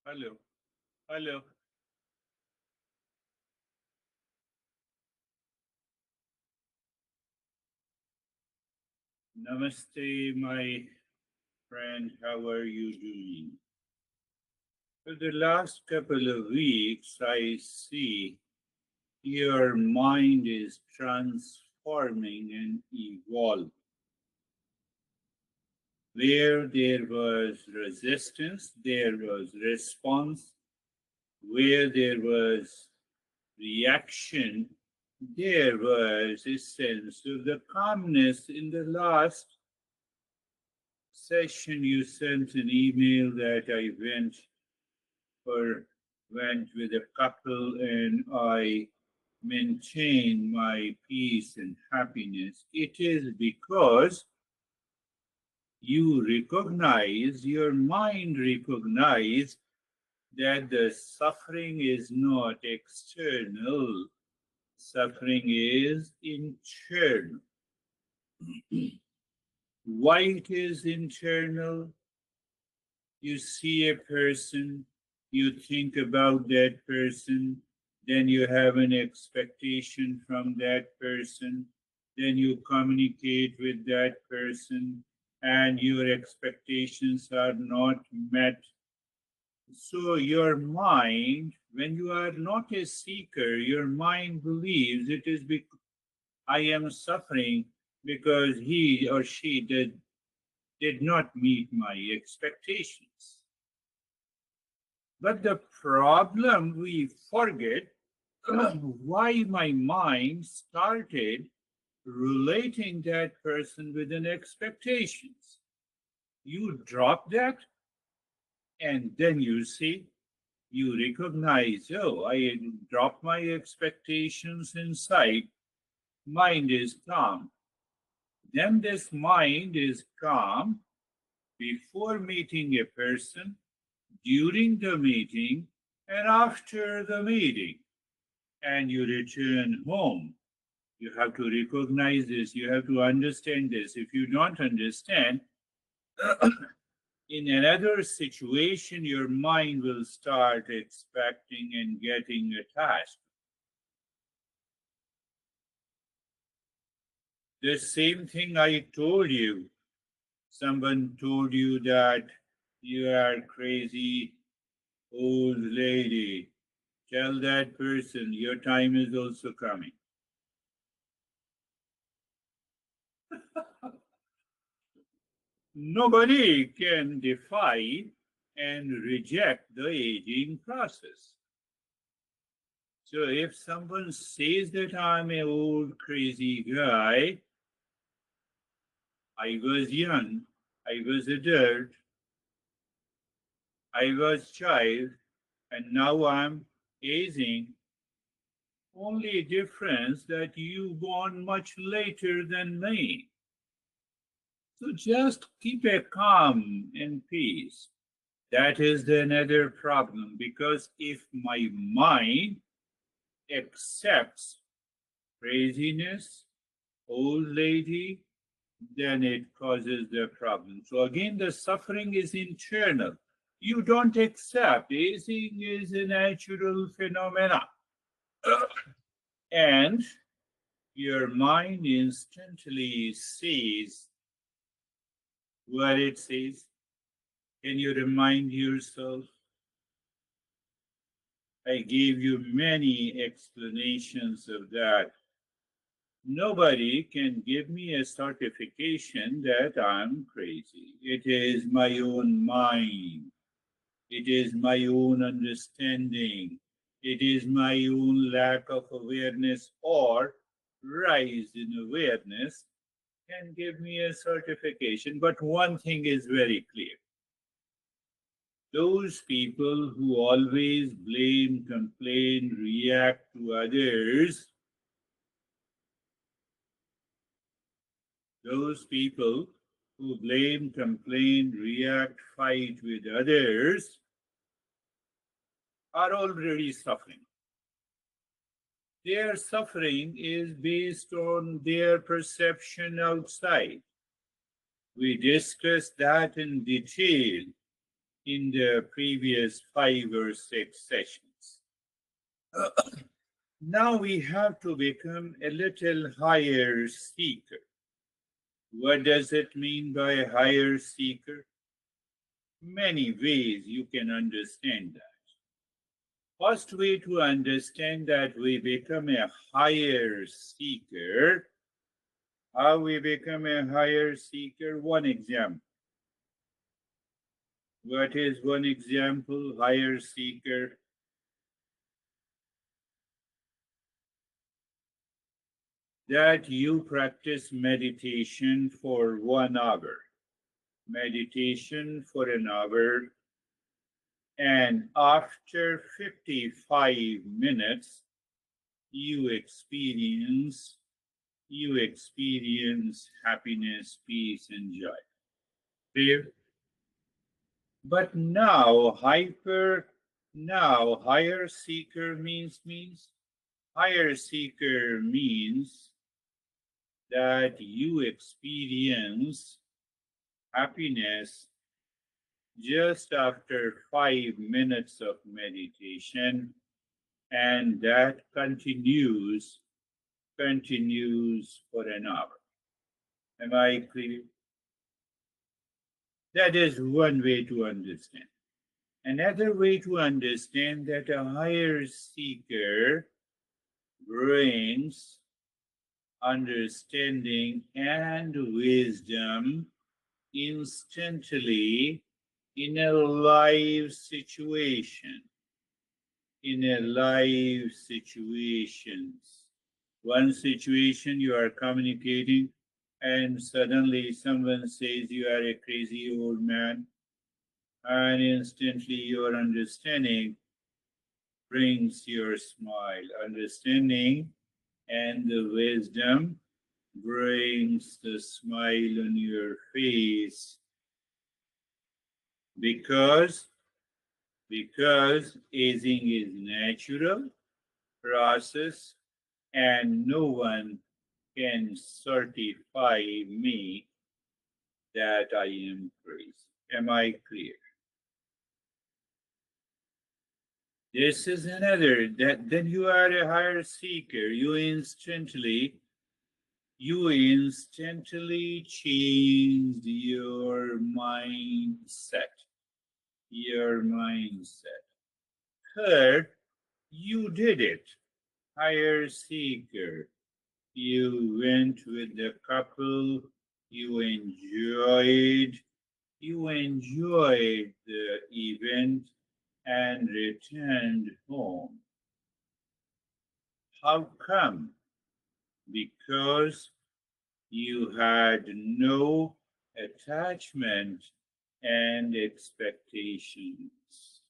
Hello. Hello. Namaste, my friend. How are you doing? For the last couple of weeks, I see your mind is transforming and evolving. Where there was resistance, there was response. Where there was reaction, there was a sense of the calmness. In the last session, you sent an email that I went with a couple and I maintained my peace and happiness. It is because your mind recognize that the suffering is not external, suffering is internal. Why it is internal? You see a person, you think about that person, then you have an expectation from that person, then you communicate with that person, and your expectations are not met. So, your mind, when you are not a seeker, your mind believes it is because I am suffering because he or she did not meet my expectations. But the problem we forget why my mind started relating that person with an expectations. You drop that and then you see, you recognize, oh, I dropped my expectations inside. Mind is calm. Then this mind is calm before meeting a person, during the meeting, and after the meeting. And you return home. You have to recognize this, you have to understand this. If you don't understand, in another situation, your mind will start expecting and getting attached. The same thing I told you. Someone told you that you are crazy old lady. Tell that person your time is also coming. Nobody can defy and reject the aging process. So if someone says that I'm an old crazy guy, I was young, I was adult, I was child, and now I'm aging. Only difference that you born much later than me. So just keep a calm and peace. That is another problem because if my mind accepts craziness, old lady, then it causes the problem. So again, the suffering is internal. You don't accept. Aging is a natural phenomena. And your mind instantly sees what it says. Can you remind yourself? I gave you many explanations of that. Nobody can give me a certification that I'm crazy. It is my own mind. It is my own understanding. It is my own lack of awareness or rise in awareness can give me a certification. But one thing is very clear. Those people who always blame, complain, react to others, those people who blame, complain, react, fight with others are already suffering. Their suffering is based on their perception outside. We discussed that in detail in the previous 5 or 6 sessions. Now we have to become a little higher seeker. What does it mean by a higher seeker? Many ways you can understand that. First way to understand that we become a higher seeker, how we become a higher seeker? One example. What is one example, higher seeker? That you practice meditation for 1 hour. Meditation for an hour, and after 55 minutes, you experience happiness, peace, and joy. Clear? But higher seeker means higher seeker means that you experience happiness just after 5 minutes of meditation, and that continues for an hour. Am I clear? That is one way to understand. Another way to understand that a higher seeker brings understanding and wisdom instantly in a live situation. One situation you are communicating, and suddenly someone says you are a crazy old man, and instantly your understanding brings your smile. Understanding and the wisdom brings the smile on your face, because aging is natural process, and no one can certify me that I am crazy. Am I clear? This is another, that then you are a higher seeker. You instantly changed your mindset. Third, you did it. Higher seeker. You went with the couple, you enjoyed the event and returned home. How come? Because you had no attachment and expectations.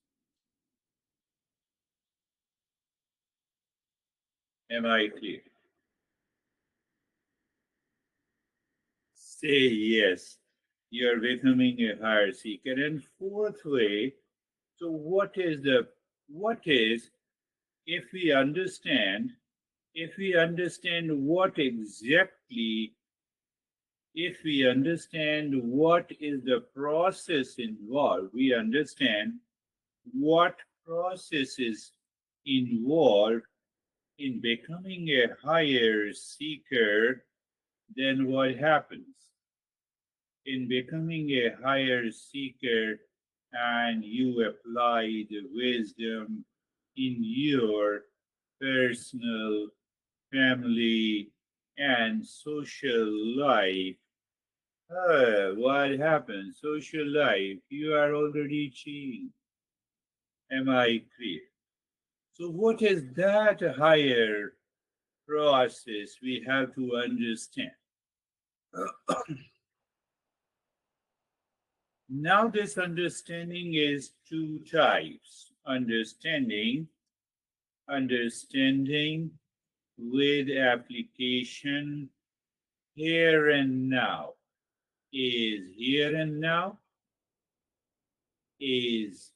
Am I clear? Say yes. You're becoming a higher seeker. And fourth way, so what is if we understand what exactly, if we understand what is the process involved, we understand what process is involved in becoming a higher seeker, then what happens? In becoming a higher seeker, and you apply the wisdom in your personal, family, and social life, what happens? Social life, you are already changed. Am I clear? So, what is that higher process we have to understand? Now, this understanding is 2 types. Understanding with application here and now. Here and now is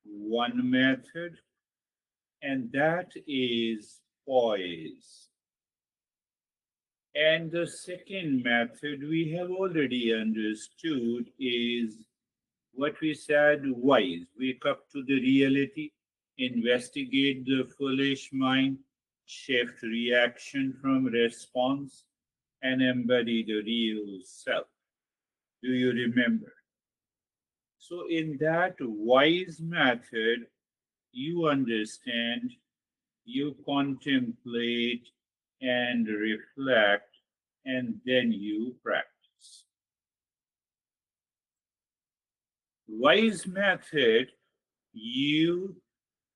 one method, and that is poise. And the second method we have already understood is What we said, wise, wake up to the reality, investigate the foolish mind, shift reaction from response, and embody the real self. Do you remember? So, in that wise method, you understand, you contemplate and reflect, and then you practice. Wise method, you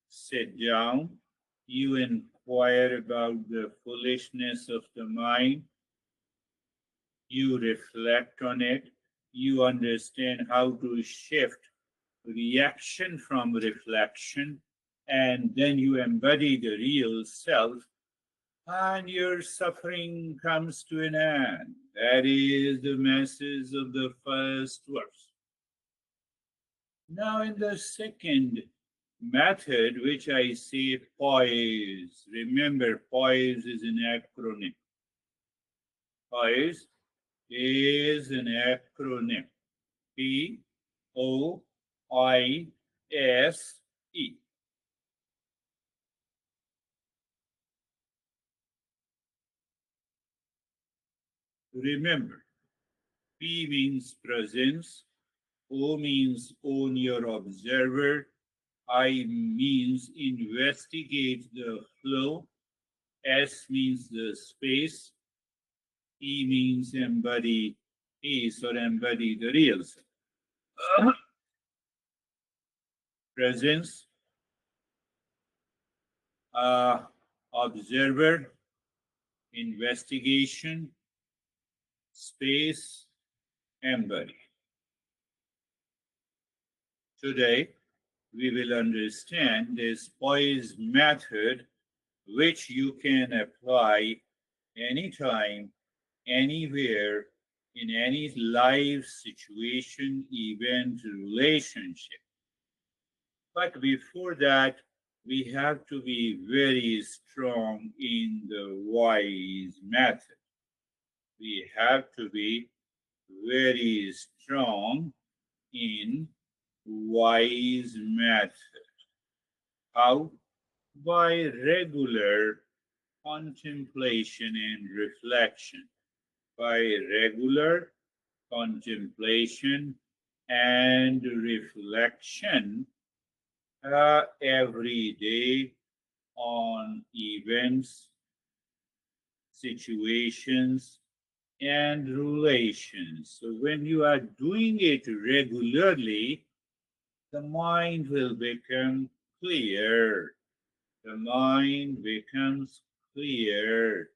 sit down, you inquire about the foolishness of the mind, you reflect on it, you understand how to shift reaction from reflection, and then you embody the real self, and your suffering comes to an end. That is the message of the first verse. Now, in the second method, which I say poise, remember, poise is an acronym. Poise is an acronym. Poise. Remember, P means presence, O means own your observer, I means investigate the flow, S means the space, E means embody peace or embody the real self. Presence, observer, investigation, space, embody. Today, we will understand this poise method, which you can apply anytime, anywhere, in any life situation, event, relationship. But before that, we have to be very strong in the wise method. We have to be very strong in wise method. How? By regular contemplation and reflection. By regular contemplation and reflection every day on events, situations, and relations. So when you are doing it regularly, the mind will become clear. The mind becomes clear.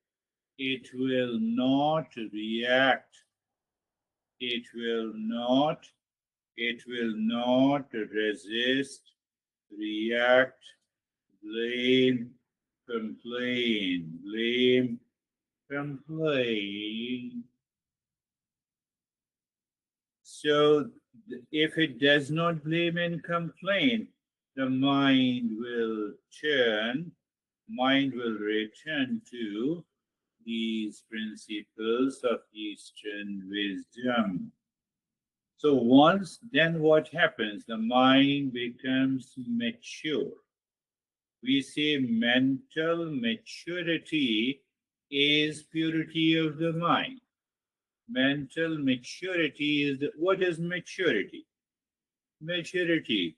It will not react. It will not resist, react, blame, complain. So if it does not blame and complain, the mind will return to these principles of Eastern wisdom. So then what happens? The mind becomes mature. We say mental maturity is purity of the mind. Mental maturity is what is maturity? Maturity,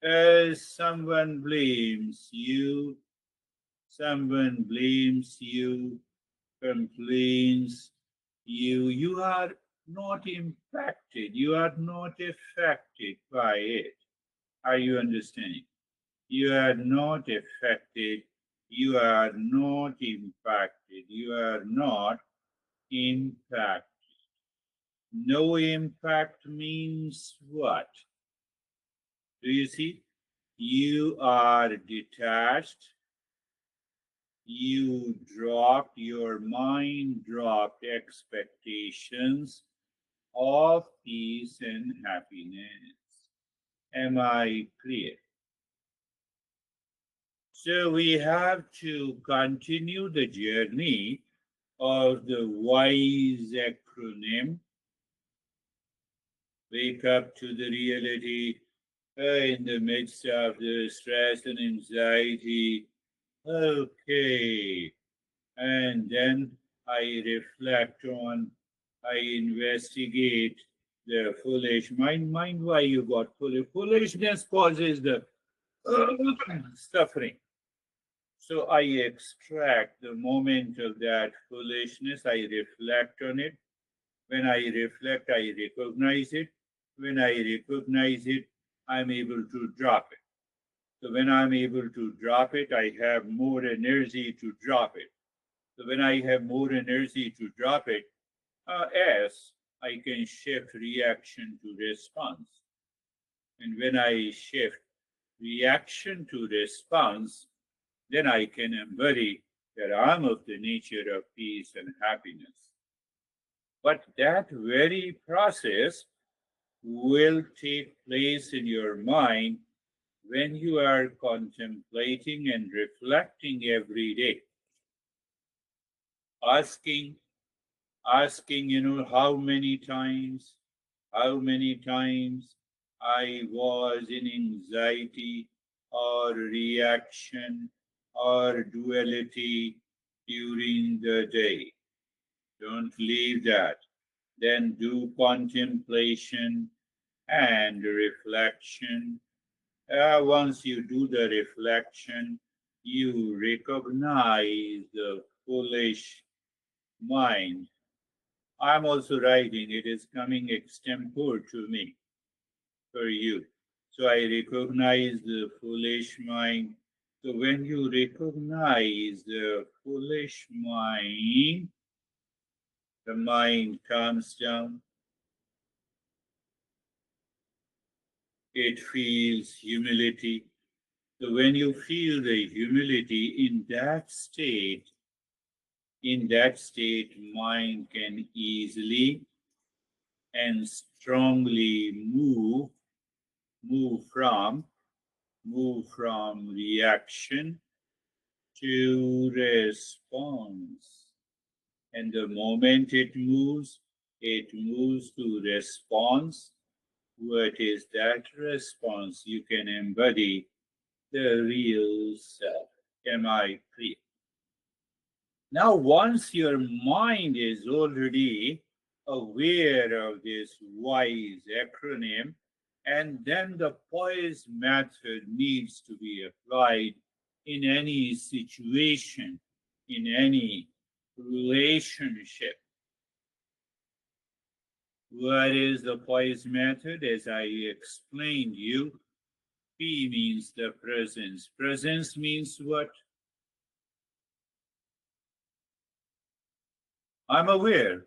as someone blames you, complains you are not impacted, you are not affected by it. Are you understanding? You are not affected, you are not impacted, you are not impacted. No impact means what? Do you see? You are detached. Your mind dropped expectations of peace and happiness. Am I clear? So we have to continue the journey of the WISE acronym. Wake up to the reality in the midst of the stress and anxiety. Okay. And then I reflect on, I investigate the foolish mind. Mind why you got foolish. Foolishness causes the suffering. So I extract the moment of that foolishness, I reflect on it. When I reflect, I recognize it. When I recognize it, I'm able to drop it. So when I'm able to drop it, I have more energy to drop it. So when I have more energy to drop it, as I can shift reaction to response. And when I shift reaction to response, then I can embody that I'm of the nature of peace and happiness. But that very process will take place in your mind when you are contemplating and reflecting every day, asking, how many times I was in anxiety or reaction or duality during the day. Don't leave that. Then do contemplation and reflection. Once you do the reflection, you recognize the foolish mind. I'm also writing, it is coming extempore to me for you. So I recognize the foolish mind. So when you recognize the foolish mind, the mind calms down. It feels humility. So when you feel the humility in that state, mind can easily and strongly move from move from reaction to response. And the moment it moves to response. What is that response? You can embody the real self. Am I clear? Now, once your mind is already aware of this WISE acronym, and then the poise method needs to be applied in any situation, in any relationship. What is the poise method? As I explained you, P means the presence. Presence means what? I'm aware.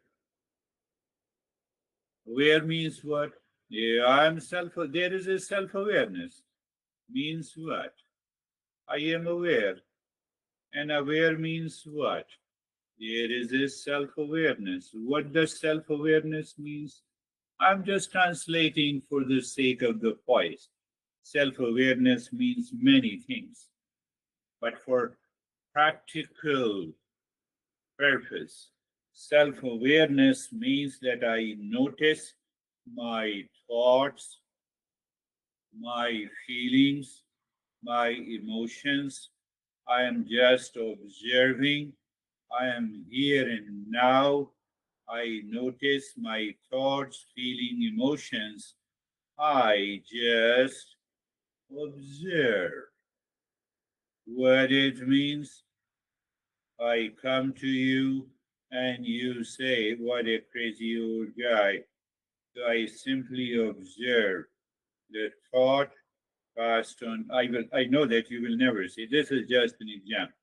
Aware means what? Yeah, I'm self. There is a self-awareness. Means what? I am aware. And aware means what? There is a self-awareness. What does self-awareness means? I'm just translating for the sake of the poise. Self-awareness means many things. But for practical purpose, self-awareness means that I notice my thoughts, my feelings, my emotions. I am just observing. I am here and now. I notice my thoughts, feeling, emotions. I just observe. What it means, I come to you and you say, what a crazy old guy. So I simply observe the thought passed on. I know that you will never say, this is just an example.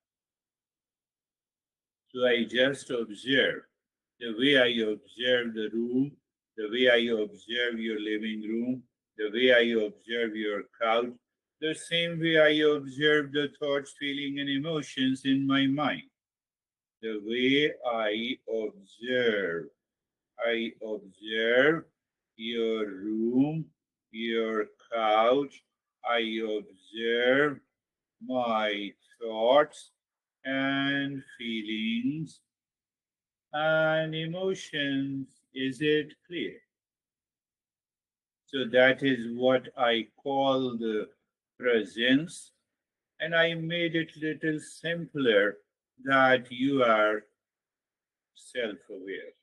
So I just observe the way I observe the room, the way I observe your living room, the way I observe your couch, the same way I observe the thoughts, feeling, and emotions in my mind. The way I observe your room, your couch, I observe my thoughts and feelings and emotions. Is it clear? So that is what I call the presence, and I made it little simpler that you are self-aware.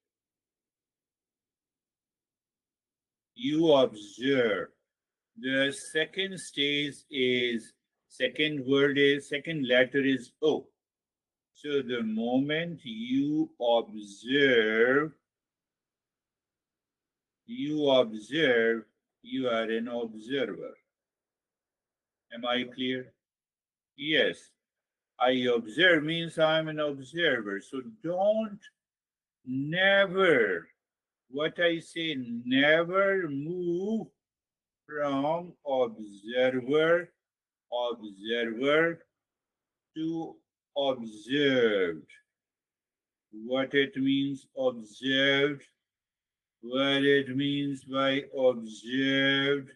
You observe. The second stage is, second letter is O. So the moment you observe, you are an observer. Am I clear? Yes. I observe means I'm an observer. So don't, never, what I say, never move from observer to observed. What it means observed, what it means by observed.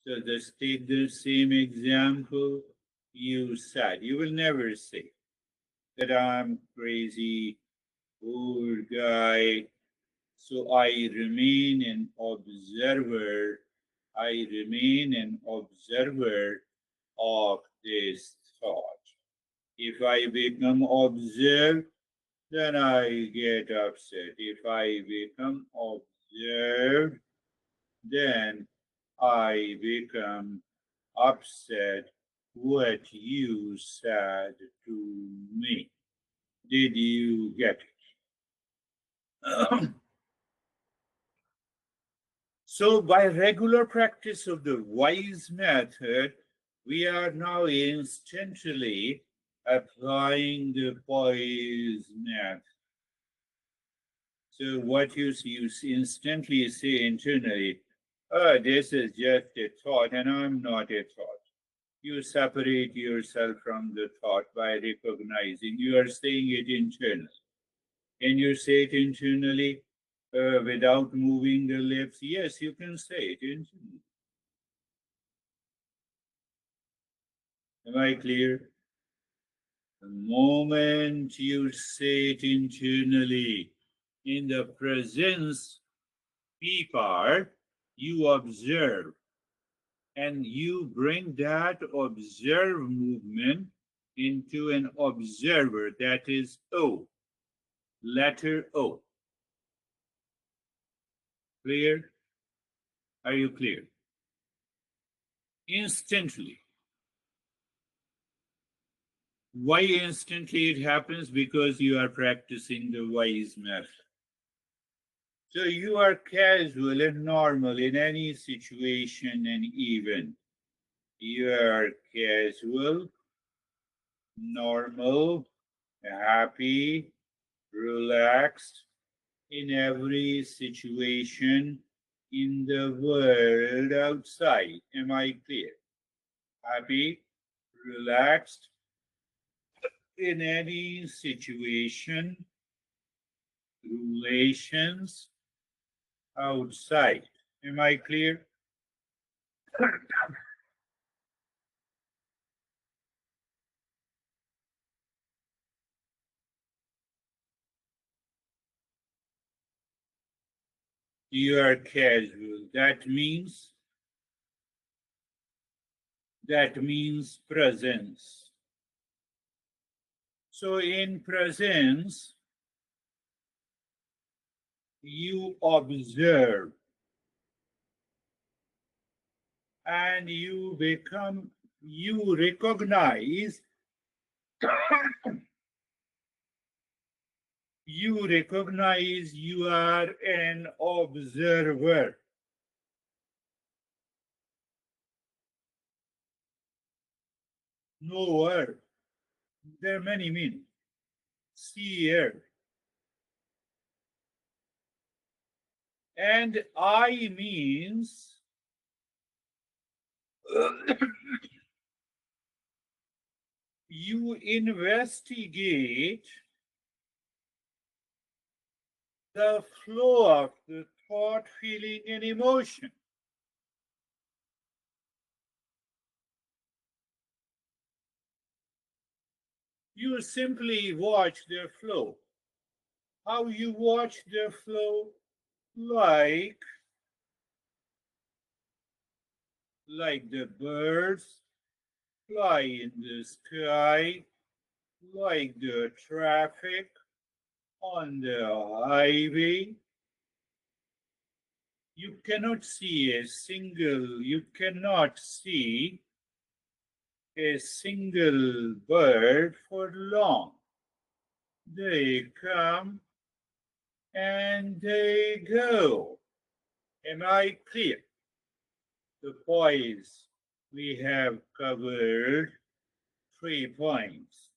So let's take the same example you said. You will never say that I'm crazy, old guy. So I remain an observer. I remain an observer of this thought. If I become observed, then I get upset. If I become observed, then I become upset. What you said to me. Did you get it? So, by regular practice of the wise method, we are now instantly applying the poise method. So, what you see, instantly say internally, oh, this is just a thought, and I'm not a thought. You separate yourself from the thought by recognizing you are saying it internally. Can you say it internally without moving the lips? Yes, you can say it internally. Am I clear? The moment you say it internally, in the presence P part, you observe, and you bring that observe movement into an observer, that is O, letter O. Clear? Are you clear? Instantly. Why instantly it happens? Because you are practicing the wise method. So you are casual and normal in any situation and event. You are casual, normal, happy, relaxed in every situation in the world outside. Am I clear? Happy, relaxed in any situation, relations outside. Am I clear? You are casual. That means presence. So in presence, you observe and you recognize, you are an observer. Knower. There are many meanings. Seer. And I means you investigate the flow of the thought, feeling, and emotion. You simply watch their flow. How you watch their flow? like the birds fly in the sky, like the traffic on the highway. You cannot see a single bird for long. They come and they go. Am I clear? The poise we have covered 3 points: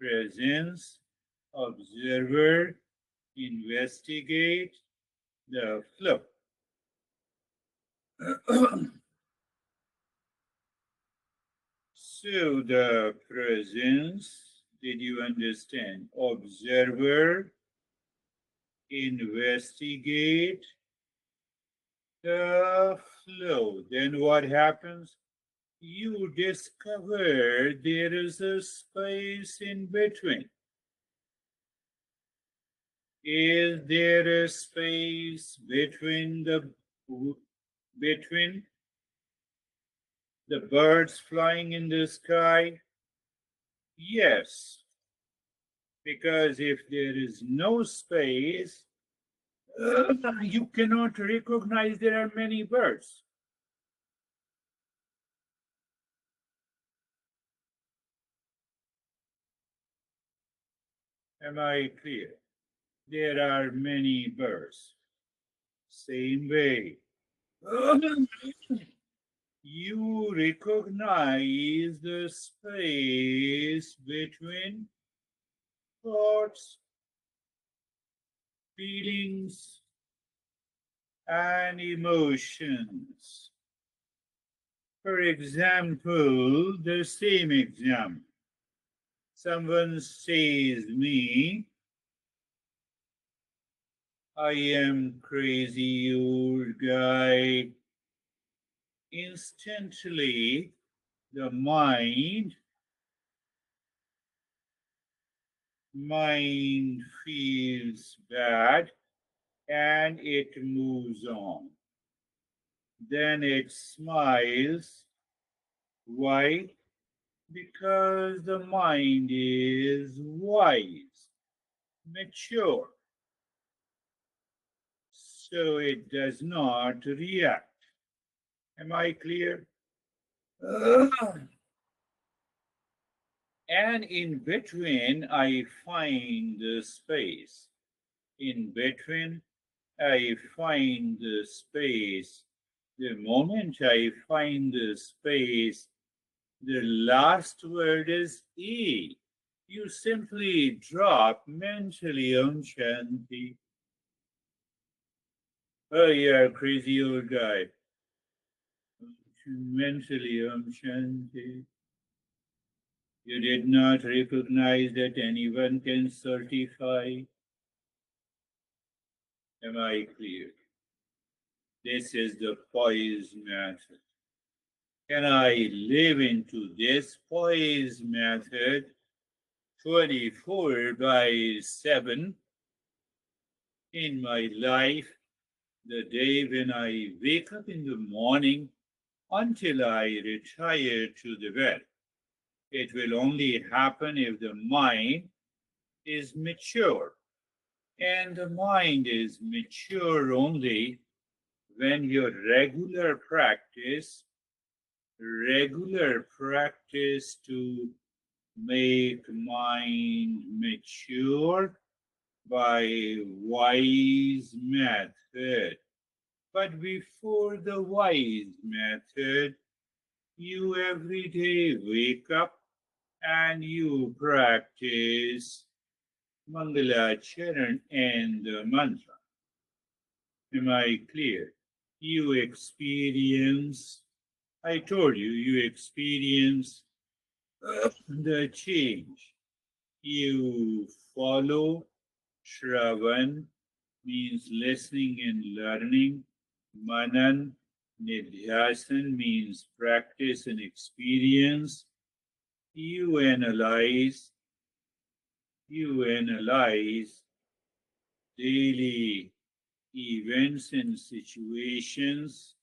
presence, observer, investigate, the flow. So the presence, did you understand? Observer, investigate, the flow. Then what happens? You discover there is a space in between. Is there a space between the birds flying in the sky? Yes, because if there is no space, you cannot recognize there are many birds. Am I clear? There are many birds. Same way. You recognize the space between thoughts, feelings, and emotions. For example, the same example. Someone says me, I am crazy old guy. Instantly, the mind feels bad and it moves on. Then it smiles. Why? Because the mind is wise, mature, so it does not react. Am I clear? And in between, I find the space. In between, I find the space. The moment I find the space, the last word is E. You simply drop mentally on Shanti. Oh, you're a crazy old guy. Mentally on Shanti. You did not recognize that anyone can certify. Am I clear? This is the poise method. Can I live into this poise method 24/7 in my life, the day when I wake up in the morning until I retire to the bed? It will only happen if the mind is mature. And the mind is mature only when your regular practice to make mind mature by wise method. But before the wise method, you every day wake up and you practice Mangala Charan and the mantra. Am I clear? You experience, I told you, you experience the change. You follow. Shravan means listening and learning. Manan, Nidhyasan means practice and experience. You analyze daily events and situations,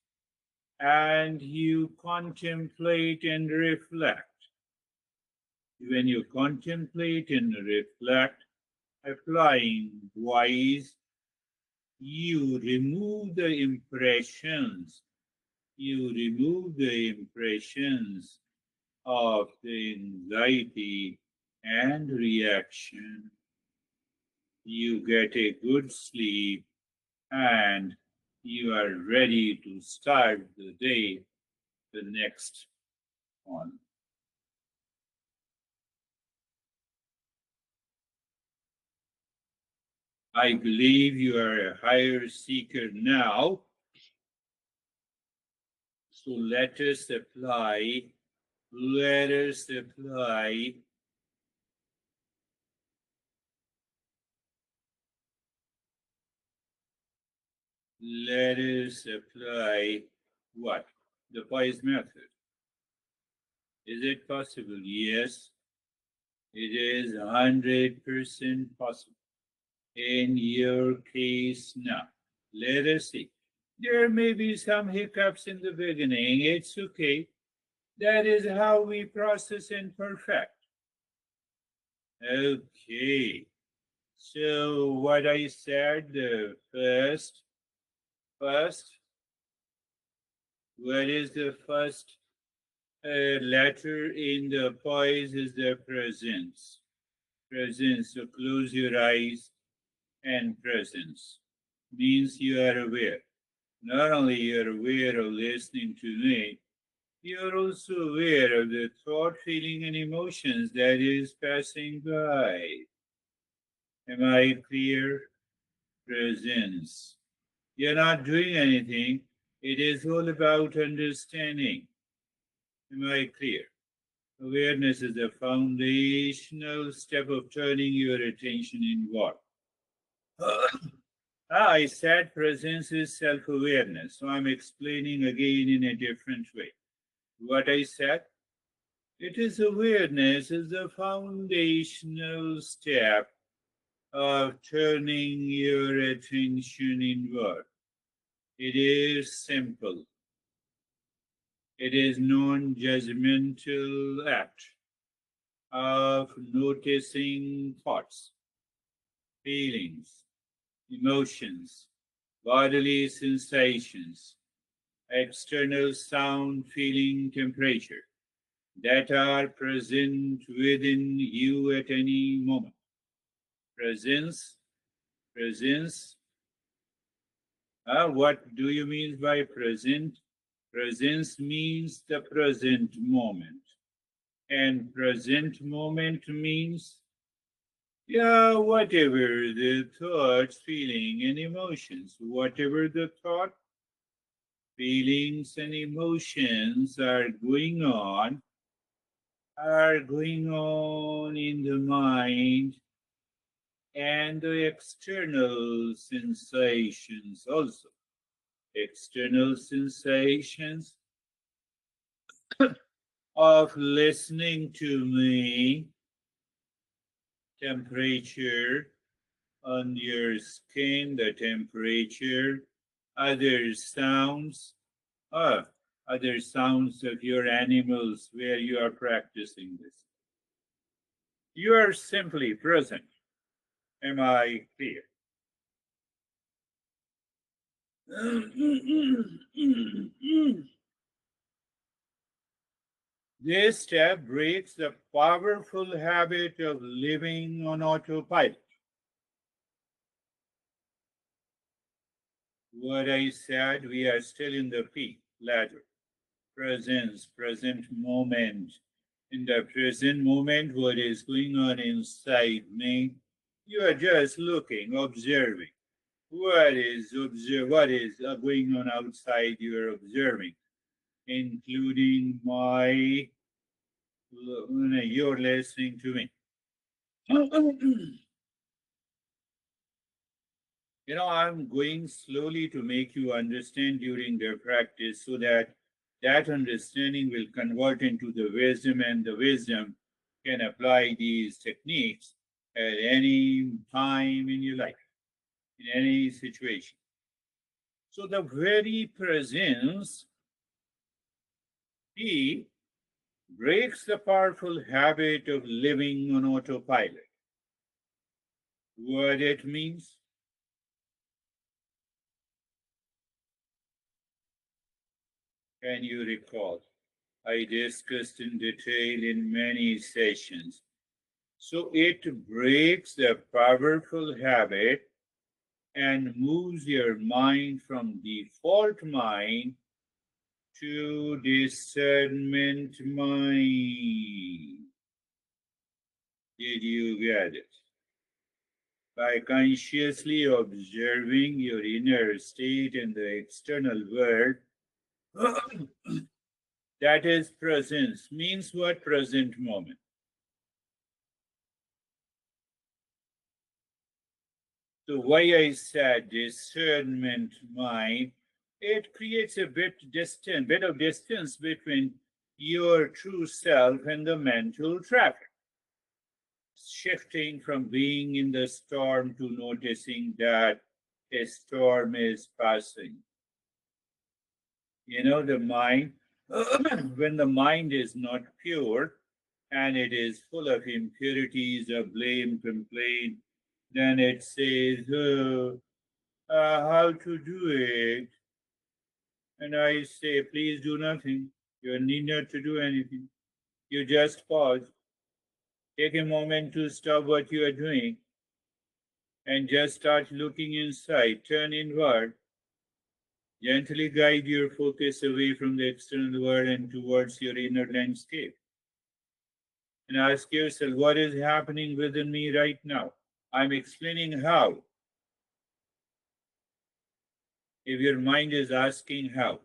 and you contemplate and reflect. When you contemplate and reflect, applying wise, you remove the impressions. You remove the impressions of the anxiety and reaction. You get a good sleep and you are ready to start the day, the next one. I believe you are a higher seeker now, so let us apply, let us apply let us apply what? The pious method. Is it possible? Yes, it is 100% possible. In your case now, let us see. There may be some hiccups in the beginning. It's okay. That is how we process and perfect. Okay. So what I said, the first, what is the first letter in the poise is the presence. Presence. So close your eyes and presence means you are aware. Not only you're aware of listening to me, you're also aware of the thought, feeling, and emotions that is passing by. Am I clear? Presence. You're not doing anything. It is all about understanding. Am I clear? Awareness is the foundational step of turning your attention inward. I said presence is self-awareness, so I'm explaining again in a different way. What I said, it is awareness is the foundational step of turning your attention inward. It is simple. It is non-judgmental act of noticing thoughts, feelings, emotions, bodily sensations, external sound, feeling, temperature that are present within you at any moment. Presence, presence. What do you mean by present? Presence means the present moment. And present moment means, yeah, whatever the thoughts, feeling, and emotions, whatever the thought, feelings, and emotions are going on in the mind and the external sensations also. External sensations of listening to me, temperature on your skin, the temperature, other sounds, other sounds of your animals where you are practicing this. You are simply present. Am I clear? This step breaks the powerful habit of living on autopilot. What I said, we are still in the peak ladder. Presence, present moment. In the present moment, what is going on inside me? You are just looking, observing. What is going on outside? You are observing, including you're listening to me. I'm going slowly to make you understand during the practice so that that understanding will convert into the wisdom, and the wisdom can apply these techniques at any time in your life, in any situation. So the very presence, he breaks the powerful habit of living on autopilot. What it means? Can you recall? I discussed in detail in many sessions. So it breaks the powerful habit and moves your mind from default mind to discernment mind. Did you get it? By consciously observing your inner state and the external world, that is presence. Means what? Present moment. So why I said discernment mind, it creates a bit of distance between your true self and the mental traffic. Shifting from being in the storm to noticing that a storm is passing. You know, the mind, when the mind is not pure and it is full of impurities of blame, complaint, then it says, how to do it. And I say, please do nothing. You need not to do anything. You just pause. Take a moment to stop what you are doing and just start looking inside. Turn inward. Gently guide your focus away from the external world and towards your inner landscape. And ask yourself, what is happening within me right now? I'm explaining how. If your mind is asking how,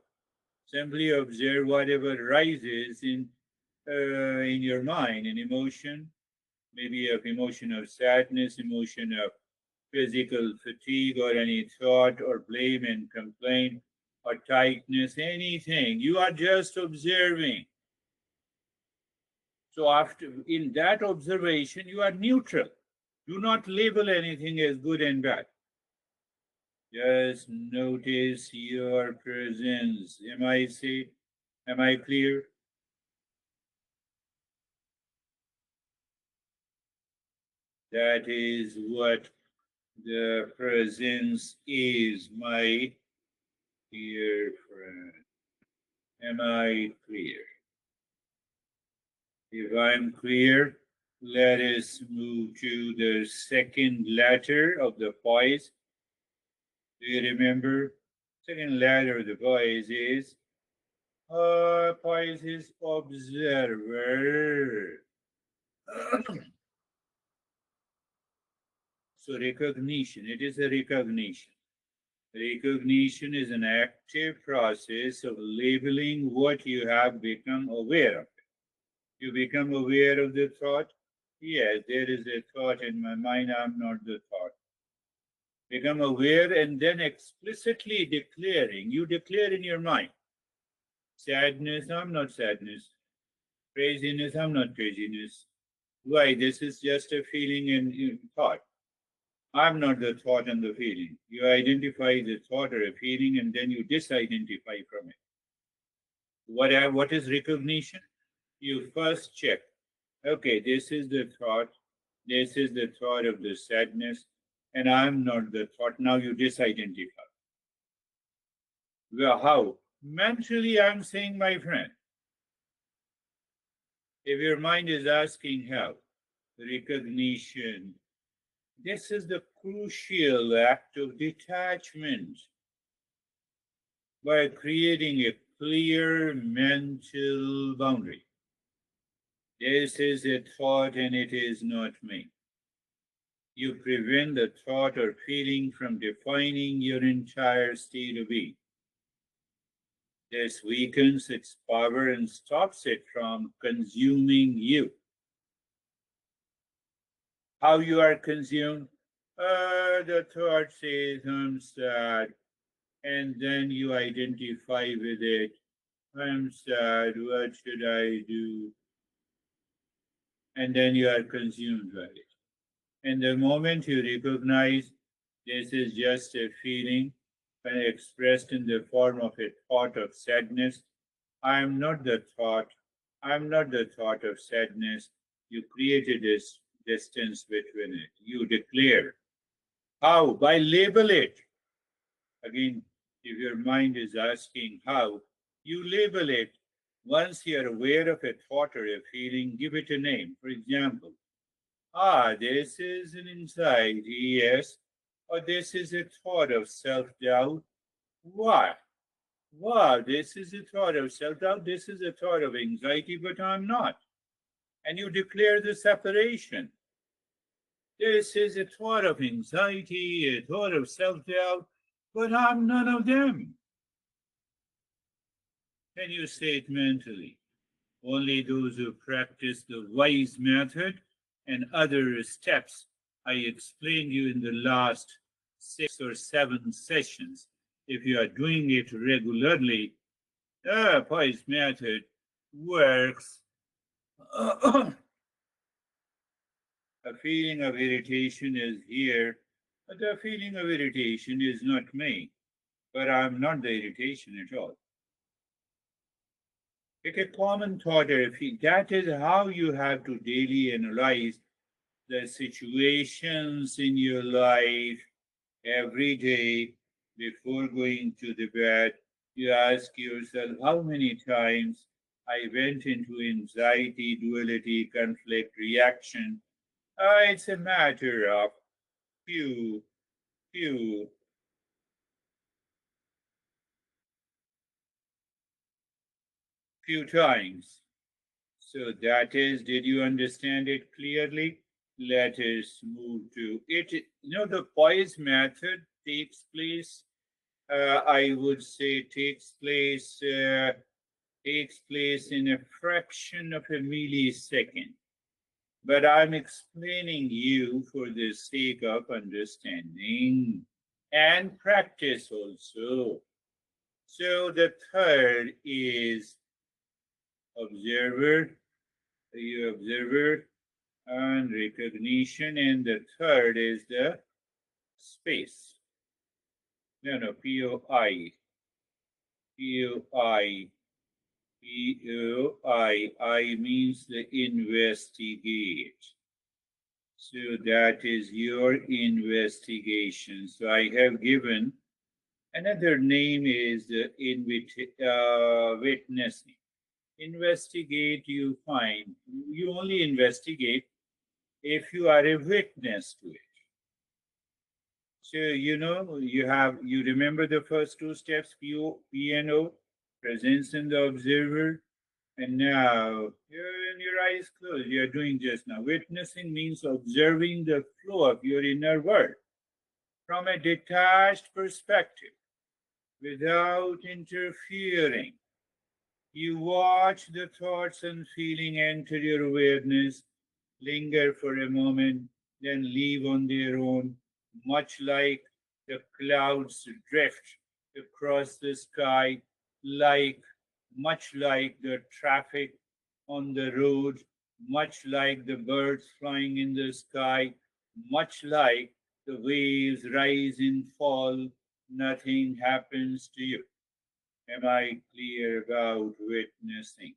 simply observe whatever rises in your mind, an emotion, maybe of emotion of sadness, emotion of physical fatigue, or any thought or blame and complaint or tightness, anything. You are just observing. So after in that observation, you are neutral. Do not label anything as good and bad. Just notice your presence. Am I clear? That is what the presence is, my dear friend. Am I clear? If I'm clear, let us move to the second letter of the voice. Do you remember? Second letter of the voice is voice is observer. So recognition, it is a recognition. Recognition is an active process of labeling what you have become aware of. You become aware of the thought. Yes, there is a thought in my mind. I'm not the thought. Become aware and then explicitly declaring. You declare in your mind. Sadness, I'm not sadness. Craziness, I'm not craziness. Why? This is just a feeling and thought. I'm not the thought and the feeling. You identify the thought or a feeling and then you disidentify from it. What is recognition? You first check. Okay, this is the thought. This is the thought of the sadness, and I'm not the thought. Now you disidentify. Well, how? Mentally, I'm saying, my friend, if your mind is asking how, recognition, this is the crucial act of detachment by creating a clear mental boundary. This is a thought and it is not me. You prevent the thought or feeling from defining your entire state of being. This weakens its power and stops it from consuming you. How you are consumed? The thought says, I'm sad. And then you identify with it. I'm sad. What should I do? And then you are consumed by it. And the moment you recognize this is just a feeling, when expressed in the form of a thought of sadness. I am not the thought. I am not the thought of sadness. You created this distance between it. You declare. How? By label it. Again, if your mind is asking how, you label it. Once you are aware of a thought or a feeling, give it a name. For example, this is an anxiety, yes, or this is a thought of self-doubt. Why? Wow, this is a thought of self-doubt, this is a thought of anxiety, but I'm not. And you declare the separation. This is a thought of anxiety, a thought of self-doubt, but I'm none of them. Can you say it mentally? Only those who practice the wise method and other steps I explained you in the last 6 or 7 sessions. If you are doing it regularly, the wise method works. A feeling of irritation is here, but the feeling of irritation is not me. But I'm not the irritation at all. Take a common thought, that is how you have to daily analyze the situations in your life every day before going to the bed. You ask yourself, how many times I went into anxiety, duality, conflict, reaction. It's a matter of few, few, few times. So that is, did you understand it clearly? Let us move to it. The poise method takes place, I would say, takes place in a fraction of a millisecond. But I'm explaining you for the sake of understanding and practice also. So the third is observer, you observer and recognition, and the third is the space. No, POI. POI. POI. I means the investigate. So that is your investigation. So I have given another name is the witnessing. Investigate, you find. You only investigate if you are a witness to it. So you remember the first 2 steps, PNO, presence in the observer, and now your eyes closed. You're doing just now. Witnessing means observing the flow of your inner world from a detached perspective without interfering. You watch the thoughts and feeling enter your awareness, linger for a moment, then leave on their own, much like the clouds drift across the sky, much like the traffic on the road, much like the birds flying in the sky, much like the waves rise and fall, nothing happens to you. Am I clear about witnessing?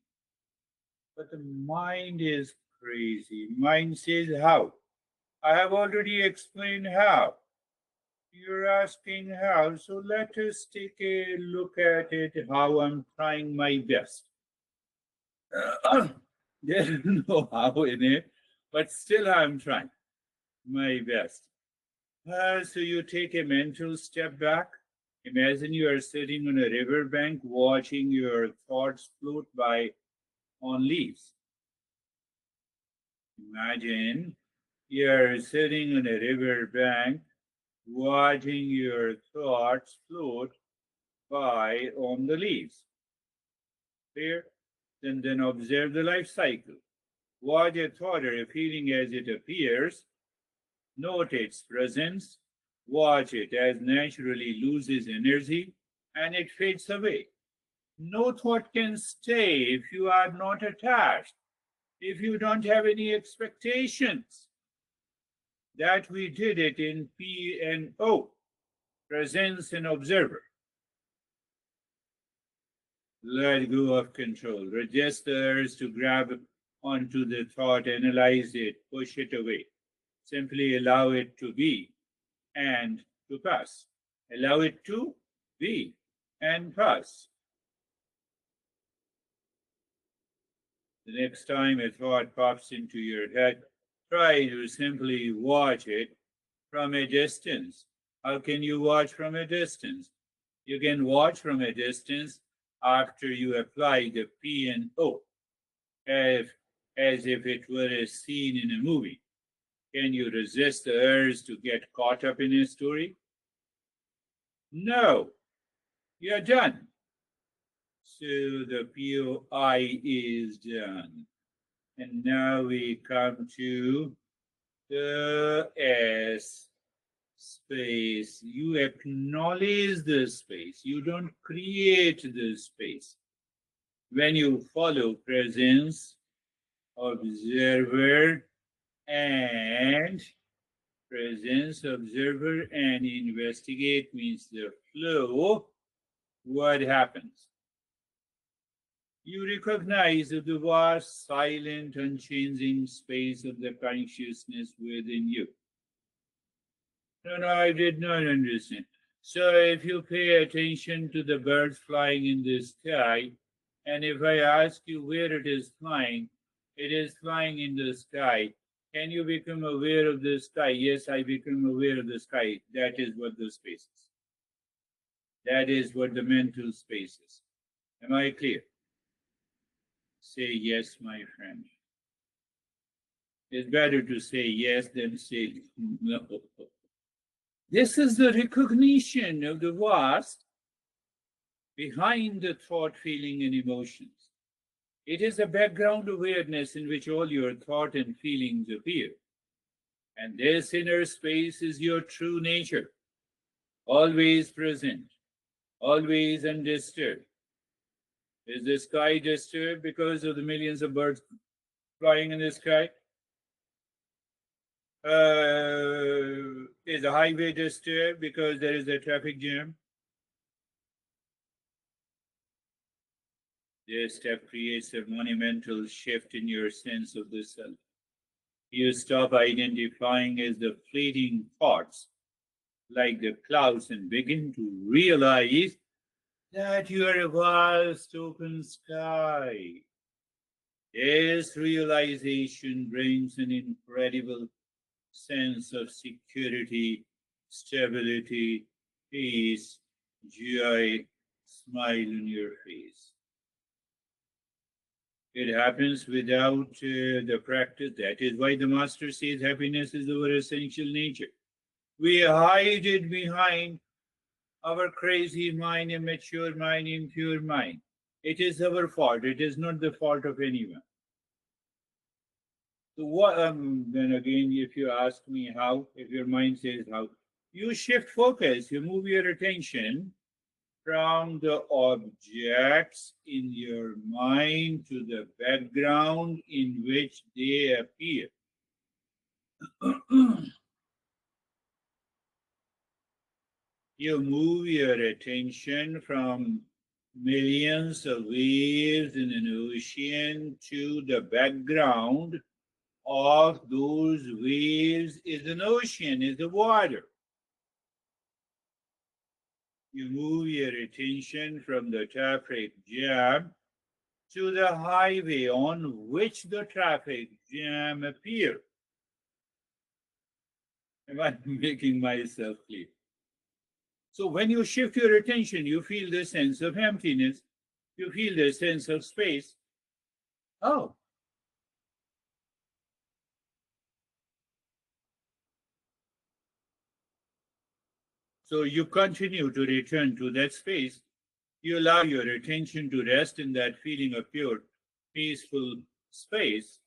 But the mind is crazy. Mind says how. I have already explained how. You're asking how, so let us take a look at it, how I'm trying my best. There's no how in it, but still I'm trying my best. So you take a mental step back. Imagine you are sitting on a riverbank watching your thoughts float by on leaves. Imagine you're sitting on a riverbank watching your thoughts float by on the leaves. Clear? Then observe the life cycle. Watch a thought or a feeling as it appears. Note its presence. Watch it as naturally loses energy and it fades away. No thought can stay if you are not attached, if you don't have any expectations. That we did it in P and O. presence and observer. Let go of control. Resist the urge to grab onto the thought, analyze it, push it away. Simply allow it to be and to pass. Allow it to be and pass. The next time a thought pops into your head, try to simply watch it from a distance. How can you watch from a distance? You can watch from a distance after you apply the P and O, as if it were a scene in a movie. Can you resist the urge to get caught up in a story? No, you're done. So the POI is done. And now we come to the S, space. You acknowledge the space. You don't create the space. When you follow presence, observer, and investigate means the flow, what happens? You recognize the vast, silent, unchanging space of the consciousness within you. No, I did not understand. So if you pay attention to the birds flying in the sky, and if I ask you where it is flying in the sky. Can you become aware of the sky? Yes, I become aware of the sky. That is what the space is. That is what the mental space is. Am I clear? Say yes, my friend. It's better to say yes than say no. This is the recognition of the vast behind the thought, feeling, and emotions. It is a background awareness in which all your thought and feelings appear. And this inner space is your true nature, always present, always undisturbed. Is the sky disturbed because of the millions of birds flying in the sky? Is the highway disturbed because there is a traffic jam? This step creates a monumental shift in your sense of the self. You stop identifying as the fleeting thoughts like the clouds and begin to realize that you are a vast open sky. This realization brings an incredible sense of security, stability, peace, joy, smile on your face. It happens without the practice. That is why the Master says happiness is our essential nature. We hide it behind our crazy mind, immature mind, impure mind. It is our fault. It is not the fault of anyone. So what? Then again, if you ask me how, if your mind says how, you shift focus. You move your attention from the objects in your mind to the background in which they appear. You move your attention from millions of waves in an ocean to the background of those waves is an ocean, is the water. You move your attention from the traffic jam to the highway on which the traffic jam appears. Am I making myself clear? So when you shift your attention, you feel the sense of emptiness, you feel the sense of space. Oh. So you continue to return to that space. You allow your attention to rest in that feeling of pure, peaceful space.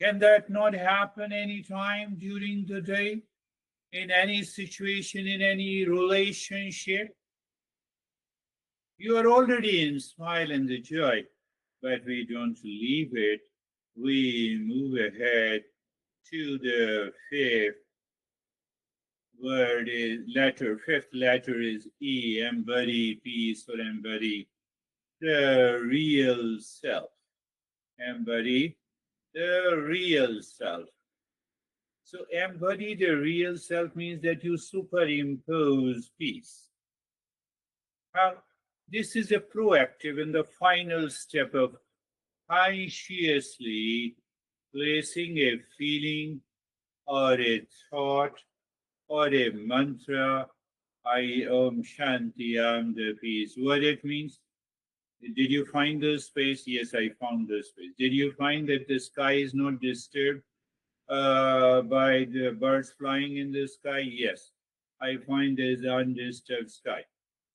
Can that not happen anytime during the day? In any situation, in any relationship? You are already in smile and the joy, but we don't leave it. We move ahead to the fifth word is letter, fifth letter is E, embody, peace for embody, the real self. Embody the real self. So embody the real self means that you superimpose peace. How? This is a proactive and the final step of consciously placing a feeling or a thought or a mantra, I Om Shanti, I am the peace. What it means? Did you find the space? Yes, I found the space. Did you find that the sky is not disturbed by the birds flying in the sky? Yes, I find there is an undisturbed sky.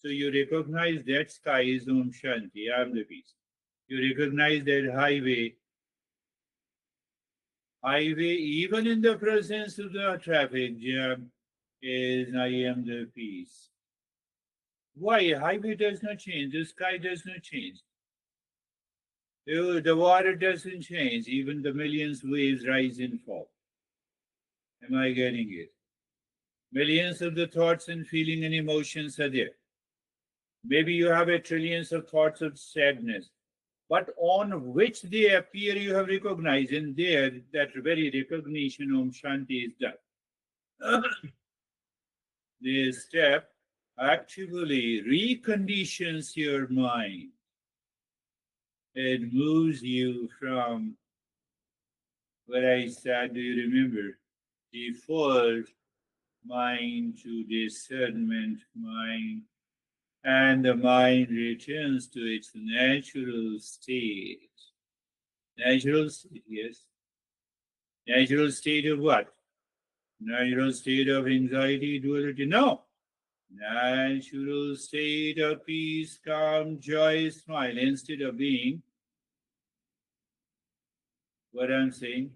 So you recognize that sky is Om Shanti, I am the peace. You recognize that highway, even in the presence of the traffic jam, is I am the peace. Why? Highway does not change, the sky does not change. The water doesn't change, even the millions waves rise and fall. Am I getting it? Millions of the thoughts and feeling and emotions are there. Maybe you have a trillions of thoughts of sadness, but on which they appear you have recognized, and there that very recognition Om Shanti is done. This step actually reconditions your mind. It moves you from what I said, do you remember? Default mind to discernment mind, and the mind returns to its natural state. Natural state, yes. Natural state of what? Natural state of anxiety, duality? No. Natural state of peace, calm, joy, smile, instead of being what I'm saying,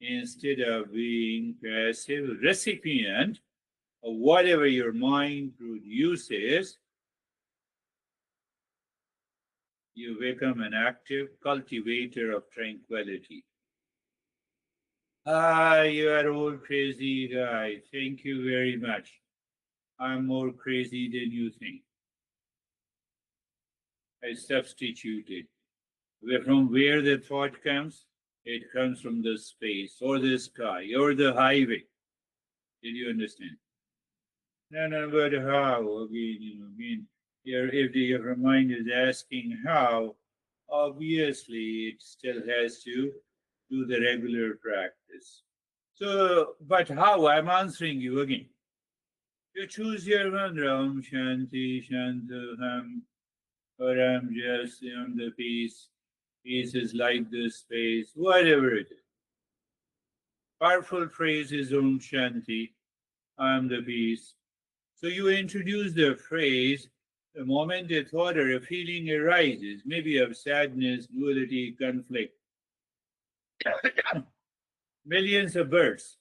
instead of being passive recipient of whatever your mind produces, you become an active cultivator of tranquility. You are old crazy guy. Thank you very much. I'm more crazy than you think. I substituted. From where the thought comes, it comes from the space or the sky or the highway. Did you understand? No, but how? Again, if your mind is asking how, obviously it still has to do the regular practice. So, but how? I'm answering you again. You choose your mantra, Om Shanti Shantaham, or I'm just on the peace. Peace is like the space, whatever it is. Powerful phrase is Om Shanti, I am the peace. So you introduce the phrase the moment a thought or a feeling arises, maybe of sadness, duality, conflict. Millions of birds.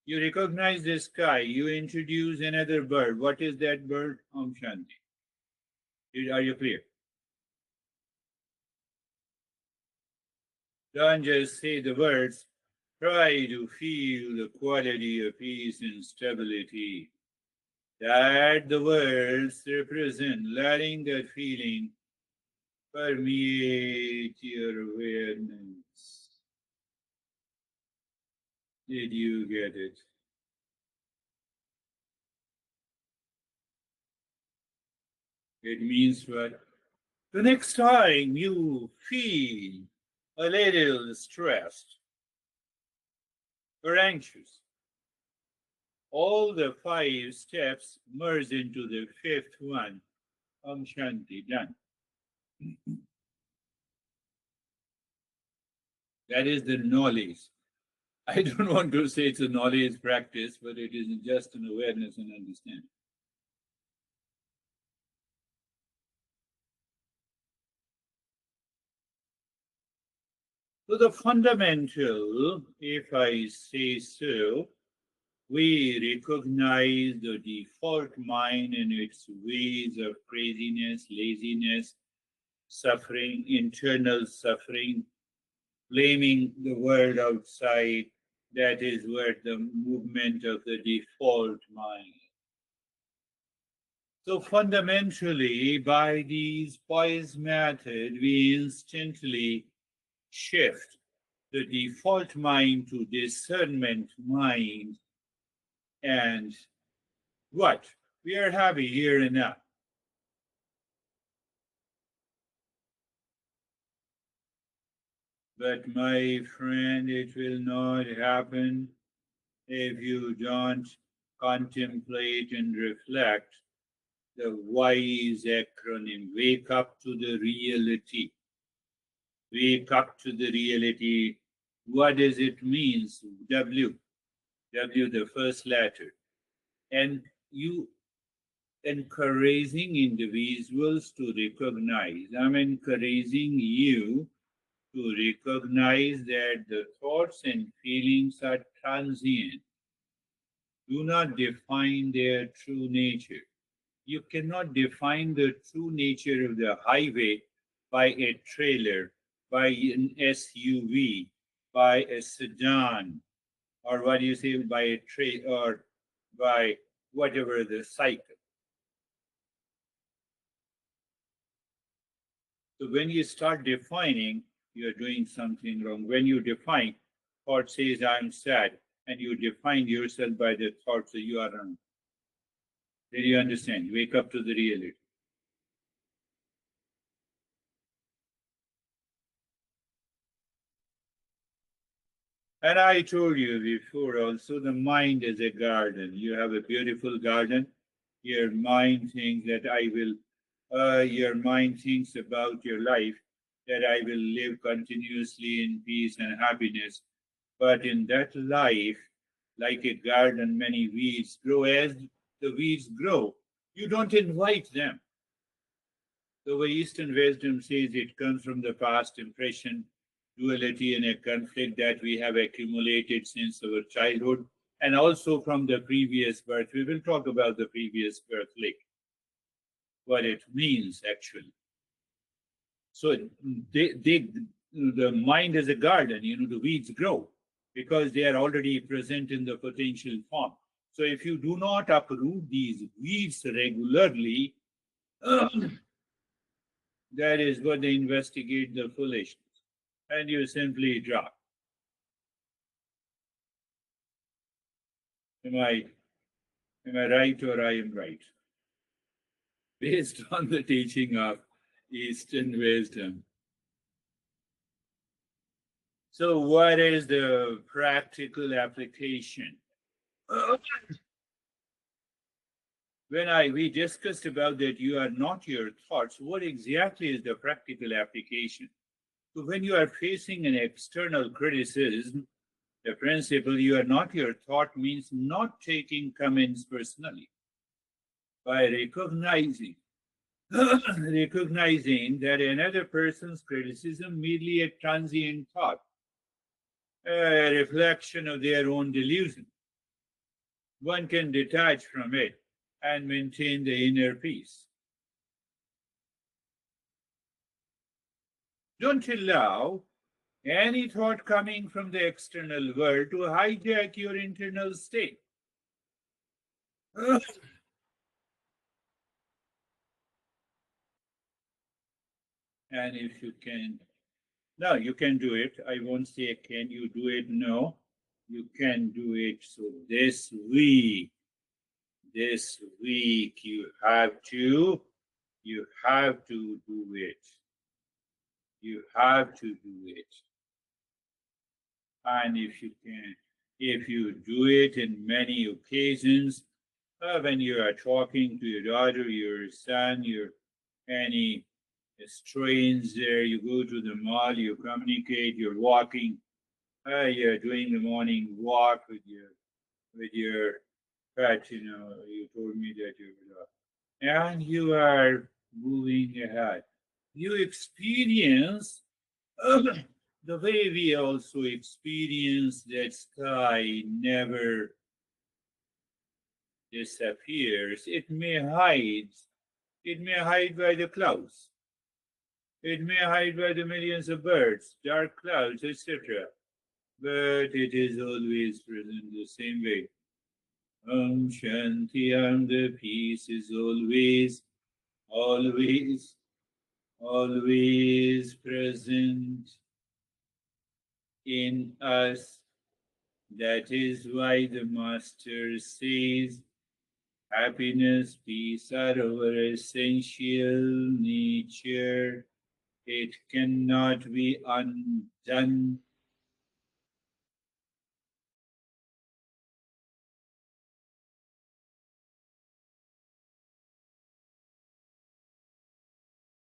You recognize the sky, you introduce another bird. What is that bird? Om Shanti. Are you clear? Don't just say the words. Try to feel the quality of peace and stability that the words represent, letting that feeling permeate your awareness. Did you get it? It means what? The next time you feel a little stressed or anxious, all the 5 steps merge into the 5th one. Om Shanti, done. That is the knowledge. I don't want to say it's a knowledge practice, but it is just an awareness and understanding. So the fundamental, if I say so, we recognize the default mind and its ways of craziness, laziness, suffering, internal suffering, blaming the world outside, That is where the movement of the default mind. So fundamentally, by these poise method, we instantly shift the default mind to discernment mind, and what? We are happy here and now. But my friend, it will not happen if you don't contemplate and reflect the wise acronym. Wake up to the reality. Wake up to the reality. What does it mean? W. W, the first letter. And you encouraging individuals to recognize. I'm encouraging you to recognize that the thoughts and feelings are transient. Do not define their true nature. You cannot define the true nature of the highway by a trailer, by an SUV, by a sedan, or what do you say, by a train, or by whatever the cycle. So when you start defining, you're doing something wrong. When you define, thought says, I'm sad, and you define yourself by the thought, so you are wrong. Did you understand? Wake up to the reality. And I told you before also, the mind is a garden. You have a beautiful garden. Your mind thinks that your mind thinks about your life, that I will live continuously in peace and happiness. But in that life, like a garden, many weeds grow. As the weeds grow, you don't invite them. The way Eastern wisdom says, it comes from the past impression, duality, and a conflict that we have accumulated since our childhood, and also from the previous birth. We will talk about the previous birth later, what it means actually. So the mind is a garden, the weeds grow because they are already present in the potential form. So if you do not uproot these weeds regularly, that is what they investigate the foolishness, and you simply drop. Am I right or I am right? Based on the teaching of Eastern wisdom. So what is the practical application? When we discussed about that you are not your thoughts, what exactly is the practical application? So when you are facing an external criticism, the principle you are not your thought means not taking comments personally. By recognizing that another person's criticism merely a transient thought, a reflection of their own delusion. One can detach from it and maintain the inner peace. Don't allow any thought coming from the external world to hijack your internal state. And if you can, no, you can do it. I won't say can you do it. No, you can do it. So this week you have to do it. You have to do it. And if you can, if you do it in many occasions, when you are talking to your daughter, your son, your any stranger, you go to the mall, you communicate, you're walking, you're doing the morning walk with your pet. You told me that you were, and you are moving ahead. You experience the way we also experience that sky never disappears. It may hide. It may hide by the clouds. It may hide by the millions of birds, dark clouds, etc. but it is always present the same way. Shanti, and the peace is always, always, always present in us. That is why the Master says, happiness, peace are our essential nature. It cannot be undone